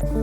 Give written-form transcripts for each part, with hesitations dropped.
Voici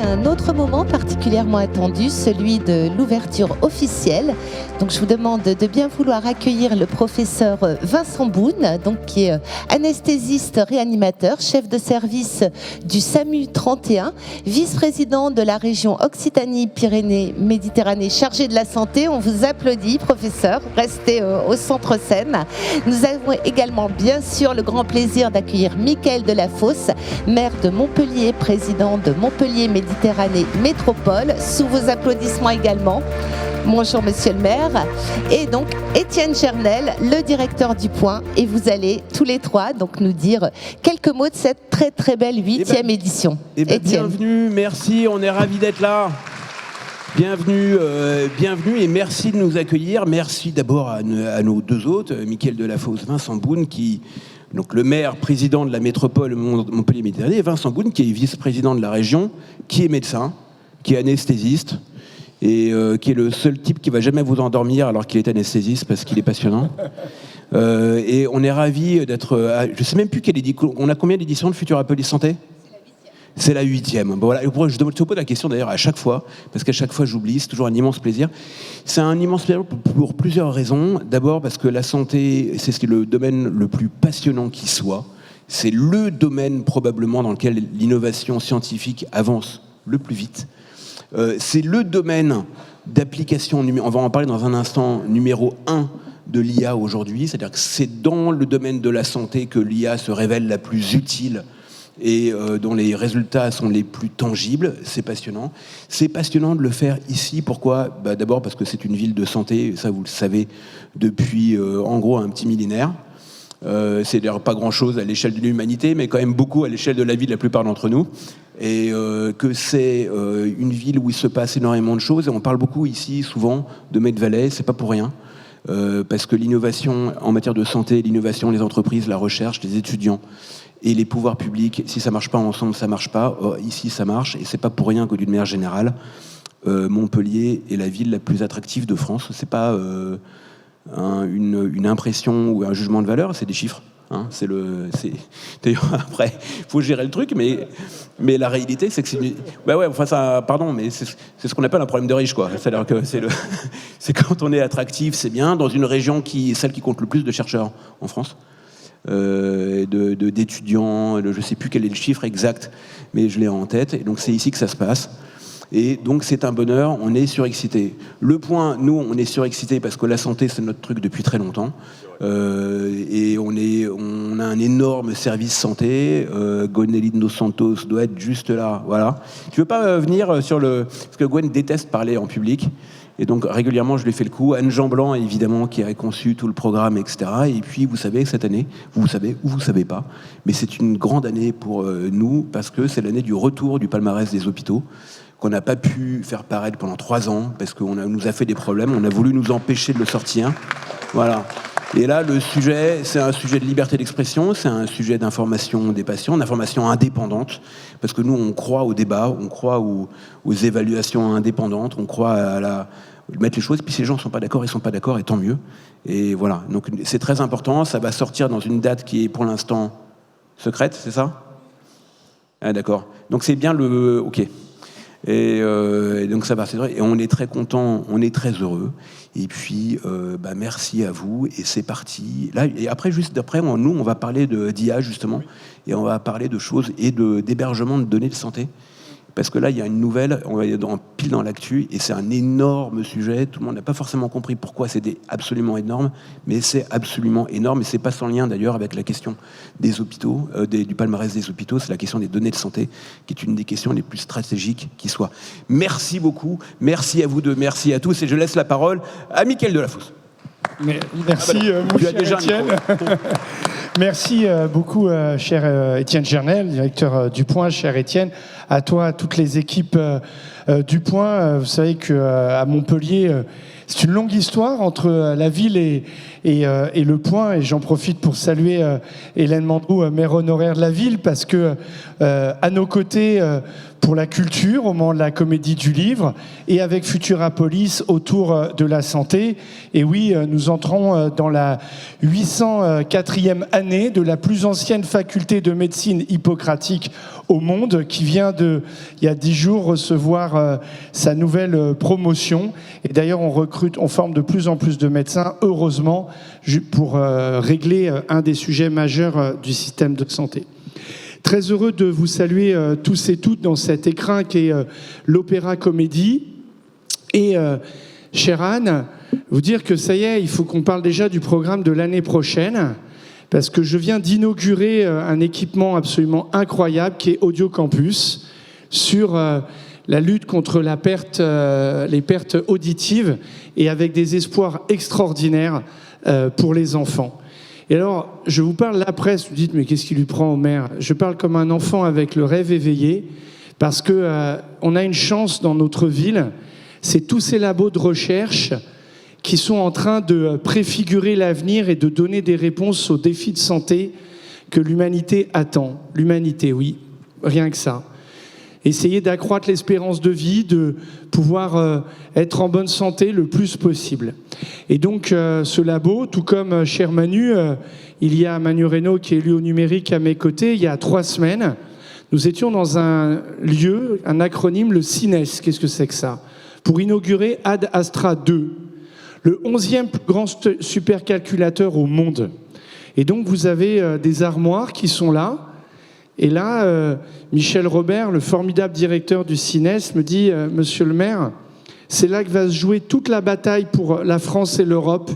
un autre moment particulièrement attendu, celui de l'ouverture officielle. Donc je vous demande de bien vouloir accueillir le professeur Vincent Boune, donc qui est anesthésiste réanimateur, chef de service du SAMU 31, vice-président de la région Occitanie-Pyrénées-Méditerranée chargé de la santé. On vous applaudit, professeur. Restez au centre scène. Nous avons également bien sûr le grand plaisir d'accueillir Mickaël Delafosse, maire de Montpellier, président de Montpellier Méditerranée Métropole, sous vos applaudissements également. Bonjour monsieur le maire. Et donc Étienne Gernel, le directeur du Point, et vous allez tous les trois donc nous dire quelques mots de cette très très belle 8e édition. Bienvenue, merci, on est ravis d'être là. Bienvenue et merci de nous accueillir. Merci d'abord à nos deux hôtes, Mickaël Delafosse, Vincent Boune, donc le maire, président de la métropole Montpellier-Méditerranée, et Vincent Boune, qui est vice-président de la région, qui est médecin, qui est anesthésiste, et qui est le seul type qui va jamais vous endormir alors qu'il est anesthésiste, parce qu'il est passionnant. Et on est ravis d'être... je sais même plus on a combien d'éditions de Futura Police Santé ? C'est la 8e. Bon, voilà. Je te pose la question d'ailleurs à chaque fois, parce qu'à chaque fois j'oublie, c'est toujours un immense plaisir. C'est un immense plaisir pour plusieurs raisons. D'abord parce que la santé, c'est le domaine le plus passionnant qui soit. C'est le domaine probablement dans lequel l'innovation scientifique avance le plus vite. C'est le domaine d'application, on va en parler dans un instant, numéro 1 de l'IA aujourd'hui. C'est-à-dire que c'est dans le domaine de la santé que l'IA se révèle la plus utile et dont les résultats sont les plus tangibles. C'est passionnant. C'est passionnant de le faire ici. Pourquoi ? D'abord parce que c'est une ville de santé, ça vous le savez, depuis en gros un petit millénaire. C'est d'ailleurs pas grand-chose à l'échelle de l'humanité, mais quand même beaucoup à l'échelle de la vie de la plupart d'entre nous. Et que c'est une ville où il se passe énormément de choses. Et on parle beaucoup ici, souvent, de Med-Valais, c'est pas pour rien. Parce que l'innovation en matière de santé, l'innovation, les entreprises, la recherche, les étudiants et les pouvoirs publics, si ça marche pas ensemble, ça marche pas. Ici, ça marche, et c'est pas pour rien que d'une manière générale, Montpellier est la ville la plus attractive de France. C'est pas une impression ou un jugement de valeur, c'est des chiffres. Hein, d'ailleurs, après, il faut gérer le truc, mais la réalité, c'est que c'est... mais c'est ce qu'on appelle un problème de riche, quoi. C'est-à-dire que c'est quand on est attractif, c'est bien, dans une région celle qui compte le plus de chercheurs en France, d'étudiants, je ne sais plus quel est le chiffre exact, mais je l'ai en tête, et donc c'est ici que ça se passe. Et donc c'est un bonheur, on est surexcité. Le Point, nous, on est surexcité parce que la santé, c'est notre truc depuis très longtemps. Et on a un énorme service santé. Gonelindo Santos doit être juste là, voilà. Tu veux pas venir parce que Gwen déteste parler en public. Et donc régulièrement je lui fais le coup. Anne Jean Blanc évidemment qui a conçu tout le programme, etc. Et puis vous savez cette année, vous savez ou vous savez pas, mais c'est une grande année pour nous parce que c'est l'année du retour du palmarès des hôpitaux qu'on n'a pas pu faire paraître pendant 3 ans parce qu'on nous a fait des problèmes, on a voulu nous empêcher de le sortir. Voilà. Et là, le sujet, c'est un sujet de liberté d'expression, c'est un sujet d'information des patients, d'information indépendante, parce que nous, on croit au débat, on croit aux évaluations indépendantes, on croit à mettre les choses, puis si les gens ne sont pas d'accord, ils ne sont pas d'accord, et tant mieux. Et voilà, donc c'est très important, ça va sortir dans une date qui est pour l'instant secrète, c'est ça ? Ah d'accord, donc c'est bien ok. Et donc ça va, c'est vrai, et on est très contents, on est très heureux. Et puis, merci à vous, et c'est parti. Là, et après, juste après, nous, on va parler d'IA, justement, et on va parler de choses et d'hébergement de données de santé. Parce que là, il y a une nouvelle, on va pile dans l'actu, et c'est un énorme sujet. Tout le monde n'a pas forcément compris pourquoi c'était absolument énorme, mais c'est absolument énorme, et c'est pas sans lien d'ailleurs avec la question des hôpitaux, du palmarès des hôpitaux, c'est la question des données de santé, qui est une des questions les plus stratégiques qui soit. Merci beaucoup, merci à vous deux, merci à tous, et je laisse la parole à Mickaël Delafosse. Merci, mon cher Étienne. Merci beaucoup, cher Étienne Gernel, directeur du Point, cher Étienne. À toi, à toutes les équipes du Point. Vous savez qu'à Montpellier, c'est une longue histoire entre la ville et le Point. Et j'en profite pour saluer Hélène Mandrou, maire honoraire de la ville, parce que à nos côtés, pour la culture au moment de la Comédie du Livre et avec Futurapolis autour de la santé. Et oui, nous entrons dans la 804e année de la plus ancienne faculté de médecine hippocratique au monde, qui vient il y a 10 jours, recevoir sa nouvelle promotion. Et d'ailleurs, on forme de plus en plus de médecins, heureusement, pour régler un des sujets majeurs du système de santé. Très heureux de vous saluer tous et toutes dans cet écrin qui est l'Opéra Comédie. Et, chère Anne, vous dire que ça y est, il faut qu'on parle déjà du programme de l'année prochaine, parce que je viens d'inaugurer un équipement absolument incroyable qui est Audio Campus, sur la lutte contre les pertes auditives, et avec des espoirs extraordinaires pour les enfants. Et alors, je vous parle la presse, vous dites, mais qu'est-ce qui lui prend au maire ? Je parle comme un enfant avec le rêve éveillé, parce que on a une chance dans notre ville, c'est tous ces labos de recherche qui sont en train de préfigurer l'avenir et de donner des réponses aux défis de santé que l'humanité attend. L'humanité, oui, rien que ça. Essayer d'accroître l'espérance de vie, de pouvoir être en bonne santé le plus possible. Et donc, ce labo, tout comme cher Manu, il y a Manu Reynaud qui est élu au numérique à mes côtés, il y a 3 semaines, nous étions dans un lieu, un acronyme, le CINES. Qu'est-ce que c'est que ça ? Pour inaugurer Ad Astra 2, le 11e plus grand supercalculateur au monde. Et donc, vous avez des armoires qui sont là. Et là, Michel Robert, le formidable directeur du CINES, me dit « Monsieur le maire, c'est là que va se jouer toute la bataille pour la France et l'Europe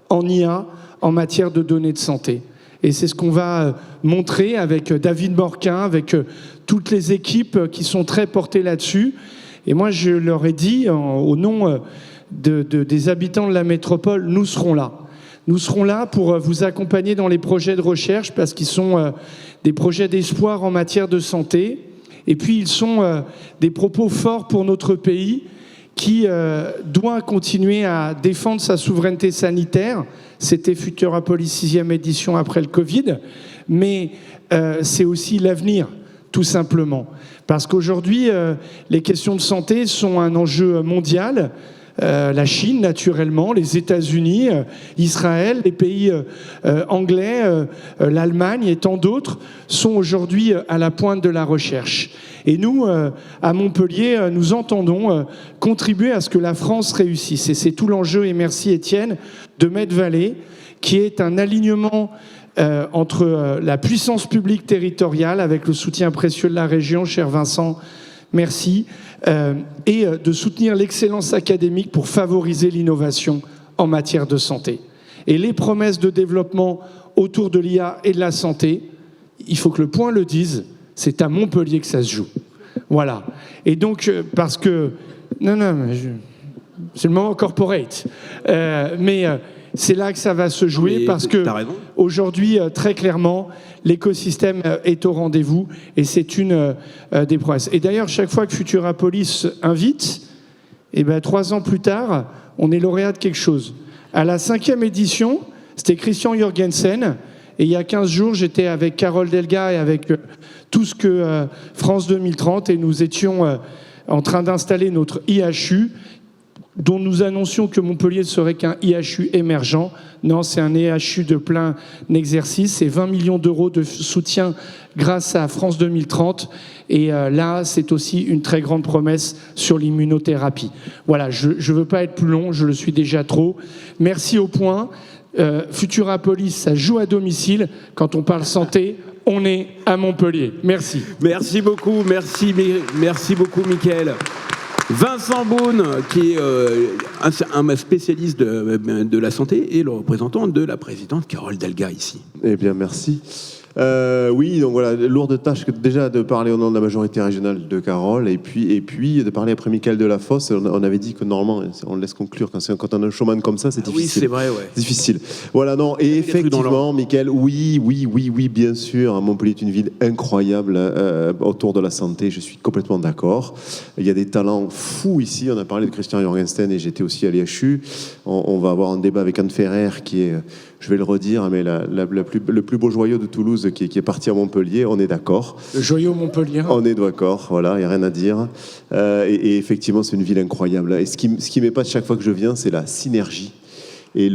en IA, en matière de données de santé. » Et c'est ce qu'on va montrer avec David Morquin, avec toutes les équipes qui sont très portées là-dessus. Et moi, je leur ai dit, au nom des habitants de la métropole, nous serons là. Nous serons là pour vous accompagner dans les projets de recherche parce qu'ils sont des projets d'espoir en matière de santé. Et puis, ils sont des propos forts pour notre pays qui doit continuer à défendre sa souveraineté sanitaire. C'était Futurapolis 6e édition après le Covid. Mais c'est aussi l'avenir, tout simplement. Parce qu'aujourd'hui, les questions de santé sont un enjeu mondial. La Chine, naturellement, les États-Unis, Israël, les pays anglais, l'Allemagne et tant d'autres sont aujourd'hui à la pointe de la recherche. Et nous, à Montpellier, nous entendons contribuer à ce que la France réussisse. Et c'est tout l'enjeu, et merci Étienne, de Med-Vallée, qui est un alignement entre la puissance publique territoriale, avec le soutien précieux de la région, cher Vincent, merci, et de soutenir l'excellence académique pour favoriser l'innovation en matière de santé. Et les promesses de développement autour de l'IA et de la santé, il faut que le Point le dise, c'est à Montpellier que ça se joue. Voilà. Et donc, parce que... Non, c'est le moment corporate. Mais c'est là que ça va se jouer, parce que aujourd'hui, très clairement, l'écosystème est au rendez-vous et c'est une des promesses. Et d'ailleurs, chaque fois que Futurapolis invite, 3 ans plus tard, on est lauréat de quelque chose. À la 5e édition, c'était Christian Jorgensen. Et il y a 15 jours, j'étais avec Carole Delga et avec tout ce que France 2030, et nous étions en train d'installer notre IHU, dont nous annoncions que Montpellier serait qu'un IHU émergent. Non, c'est un IHU de plein exercice. C'est 20 millions d'euros de soutien grâce à France 2030. Et là, c'est aussi une très grande promesse sur l'immunothérapie. Voilà, je ne veux pas être plus long, je le suis déjà trop. Merci au Point. Futurapolis, ça joue à domicile. Quand on parle santé, on est à Montpellier. Merci. Merci beaucoup, merci beaucoup, Mickaël. Vincent Beaune, qui est un spécialiste de la santé et le représentant de la présidente Carole Delga ici. Eh bien, merci. Oui, donc voilà, lourde tâche déjà de parler au nom de la majorité régionale de Carole, et puis de parler après Mickaël Delafosse. On avait dit que normalement, on laisse conclure quand on a un showman comme ça, c'est difficile. Oui, c'est vrai, ouais. Difficile. Voilà, non, et effectivement, Mickaël, oui, bien sûr, Montpellier est une ville incroyable autour de la santé, je suis complètement d'accord. Il y a des talents fous ici, on a parlé de Christian Jorgensen et j'étais aussi à l'IHU. On va avoir un débat avec Anne Ferrer qui est je vais le redire, mais le plus beau joyau de Toulouse qui est parti à Montpellier, on est d'accord. Le joyau Montpellier. On est d'accord, voilà, il n'y a rien à dire. Et effectivement, c'est une ville incroyable. Et ce qui m'épate chaque fois que je viens, c'est la synergie. Et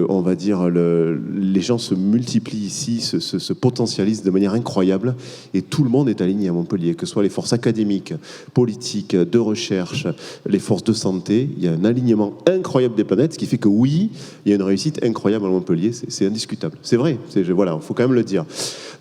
on va dire, les gens se multiplient ici, se potentialisent de manière incroyable, et tout le monde est aligné à Montpellier, que ce soit les forces académiques, politiques, de recherche, les forces de santé. Il y a un alignement incroyable des planètes, ce qui fait que oui, il y a une réussite incroyable à Montpellier, c'est indiscutable. C'est vrai, voilà, il faut quand même le dire.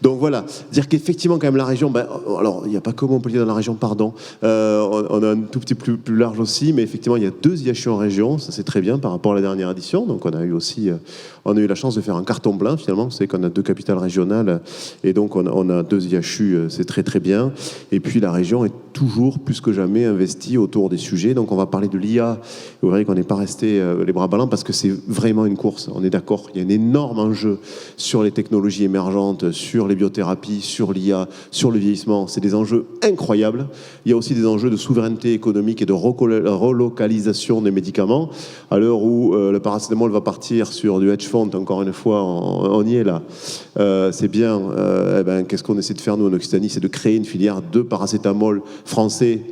Donc voilà, dire qu'effectivement quand même la région, alors il n'y a pas que Montpellier dans la région, pardon, on a un tout petit peu plus large aussi, mais effectivement il y a 2 IHU en région, ça c'est très bien par rapport à la dernière édition, donc on a eu la chance de faire un carton plein finalement, vous savez qu'on a 2 capitales régionales, et donc on a 2 IHU, c'est très très bien, et puis la région est toujours plus que jamais investie autour des sujets, donc on va parler de l'IA, vous verrez qu'on n'est pas resté les bras ballants, parce que c'est vraiment une course, on est d'accord, il y a un énorme enjeu sur les technologies émergentes, sur les biothérapies, sur l'IA, sur le vieillissement. C'est des enjeux incroyables. Il y a aussi des enjeux de souveraineté économique et de relocalisation des médicaments. À l'heure où le paracétamol va partir sur du hedge fund, encore une fois, on y est là. C'est bien. Qu'est-ce qu'on essaie de faire, nous, en Occitanie? C'est de créer une filière de paracétamol français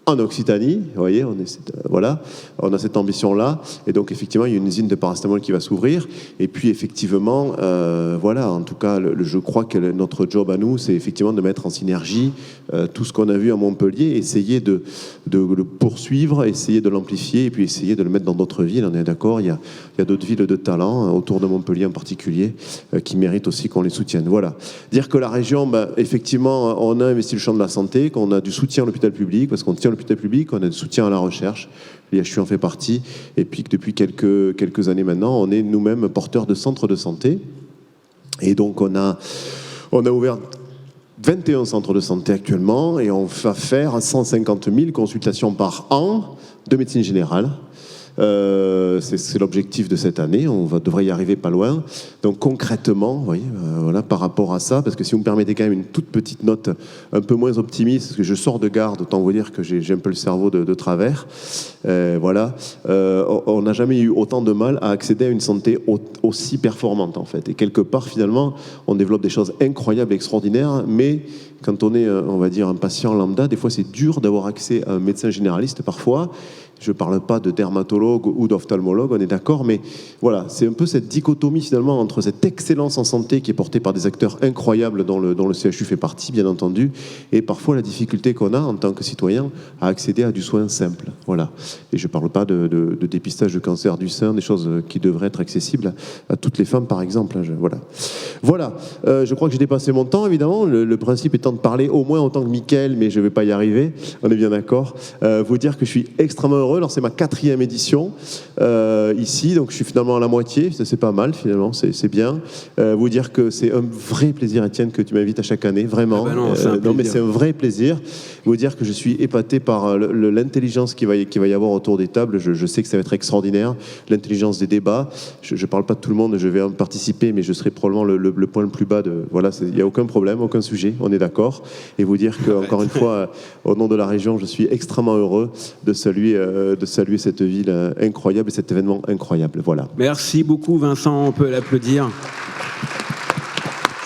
en Occitanie, vous voyez, on a cette ambition-là, et donc effectivement, il y a une usine de paracétamol qui va s'ouvrir, et puis effectivement, en tout cas, je crois que notre job à nous, c'est effectivement de mettre en synergie tout ce qu'on a vu à Montpellier, essayer de le poursuivre, essayer de l'amplifier, et puis essayer de le mettre dans d'autres villes, on est d'accord, il y a d'autres villes de talent, autour de Montpellier en particulier, qui méritent aussi qu'on les soutienne. Voilà. Dire que la région, effectivement, on a investi le champ de la santé, qu'on a du soutien à l'hôpital public, parce qu'on tient l'hôpital public, on a du soutien à la recherche, l'IHU en fait partie, et puis que depuis quelques années maintenant, on est nous-mêmes porteurs de centres de santé, et donc on a ouvert 21 centres de santé actuellement, et on va faire 150 000 consultations par an de médecine générale. C'est l'objectif de cette année, devrait y arriver pas loin. Donc concrètement, vous voyez, par rapport à ça, parce que si vous me permettez quand même une toute petite note un peu moins optimiste, parce que je sors de garde, autant vous dire que j'ai un peu le cerveau de travers, on n'a jamais eu autant de mal à accéder à une santé aussi performante en fait. Et quelque part finalement, on développe des choses incroyables, extraordinaires, mais quand on est, on va dire, un patient lambda, des fois c'est dur d'avoir accès à un médecin généraliste parfois. Je ne parle pas de dermatologue ou d'ophtalmologue, on est d'accord, mais voilà, c'est un peu cette dichotomie finalement entre cette excellence en santé qui est portée par des acteurs incroyables dont le CHU fait partie, bien entendu, et parfois la difficulté qu'on a en tant que citoyen à accéder à du soin simple. Voilà. Et je ne parle pas de dépistage de cancer du sein, des choses qui devraient être accessibles à toutes les femmes, par exemple. Voilà. Je crois que j'ai dépassé mon temps, évidemment. Le principe étant de parler au moins autant que Mickaël, mais je ne vais pas y arriver. On est bien d'accord. Vous dire que je suis extrêmement heureux. Alors c'est ma 4e édition ici, donc je suis finalement à la moitié, c'est pas mal finalement, c'est bien. Vous dire que c'est un vrai plaisir, Étienne, que tu m'invites à chaque année, vraiment. Non mais c'est un vrai plaisir. Vous dire que je suis épaté par l'intelligence qu'il va y avoir autour des tables. Je sais que ça va être extraordinaire, l'intelligence des débats. Je parle pas de tout le monde, je vais en participer, mais je serai probablement le point le plus bas de. Voilà, il n'y a aucun problème, aucun sujet, on est d'accord. Et vous dire que encore une fois, au nom de la région, je suis extrêmement heureux de saluer cette ville incroyable et cet événement incroyable. Voilà. Merci beaucoup Vincent, on peut l'applaudir.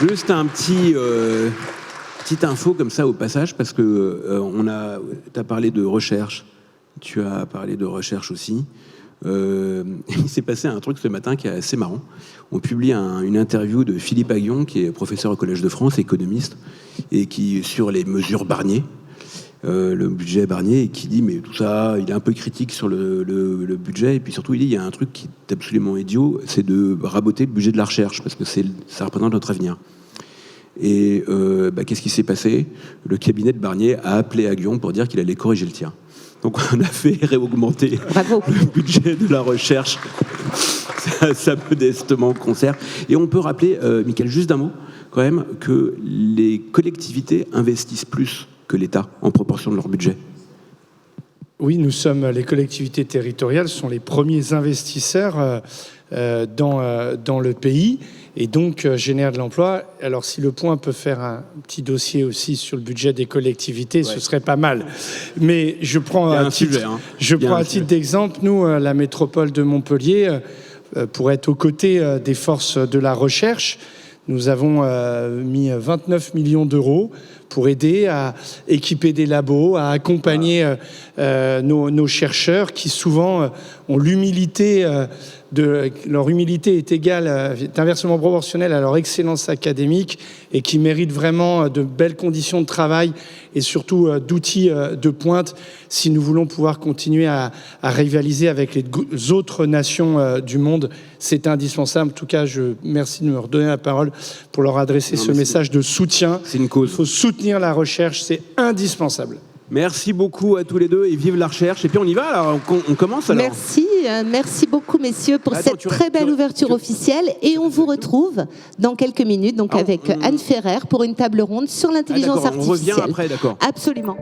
Juste un petite info comme ça au passage, parce que tu as parlé de recherche, tu as parlé de recherche aussi. Il s'est passé un truc ce matin qui est assez marrant. On publie une interview de Philippe Aghion, qui est professeur au Collège de France, économiste, et qui sur les mesures Barnier, le budget Barnier, et qui dit mais tout ça, il est un peu critique sur le budget, et puis surtout il dit il y a un truc qui est absolument idiot, c'est de raboter le budget de la recherche, parce que ça représente notre avenir. Et qu'est-ce qui s'est passé? Le cabinet de Barnier a appelé Aghion pour dire qu'il allait corriger le tir. Donc on a fait réaugmenter le budget de la recherche ça modestement concert. Et on peut rappeler, Mickaël, juste d'un mot quand même, que les collectivités investissent plus que l'État en proportion de leur budget. Oui, les collectivités territoriales sont les premiers investisseurs dans le pays et donc génèrent de l'emploi. Alors si Le Point peut faire un petit dossier aussi sur le budget des collectivités, ce serait pas mal. Mais je prends un titre d'exemple. Nous, la métropole de Montpellier, pour être aux côtés des forces de la recherche. Nous avons mis 29 millions d'euros pour aider à équiper des labos, à accompagner nos chercheurs qui souvent ont l'humilité leur humilité est inversement proportionnelle à leur excellence académique et qui méritent vraiment de belles conditions de travail et surtout d'outils de pointe si nous voulons pouvoir continuer à rivaliser avec les autres nations du monde. C'est indispensable. En tout cas, je merci de me redonner la parole pour leur adresser ce message de soutien. C'est une cause. Il faut soutenir la recherche, c'est indispensable. Merci beaucoup à tous les deux et vive la recherche. Et puis on y va, alors on commence alors. Merci beaucoup messieurs pour cette très belle ouverture officielle et on vous retrouve dans quelques minutes donc avec Anne Ferrer pour une table ronde sur l'intelligence artificielle. On revient après, d'accord. Absolument.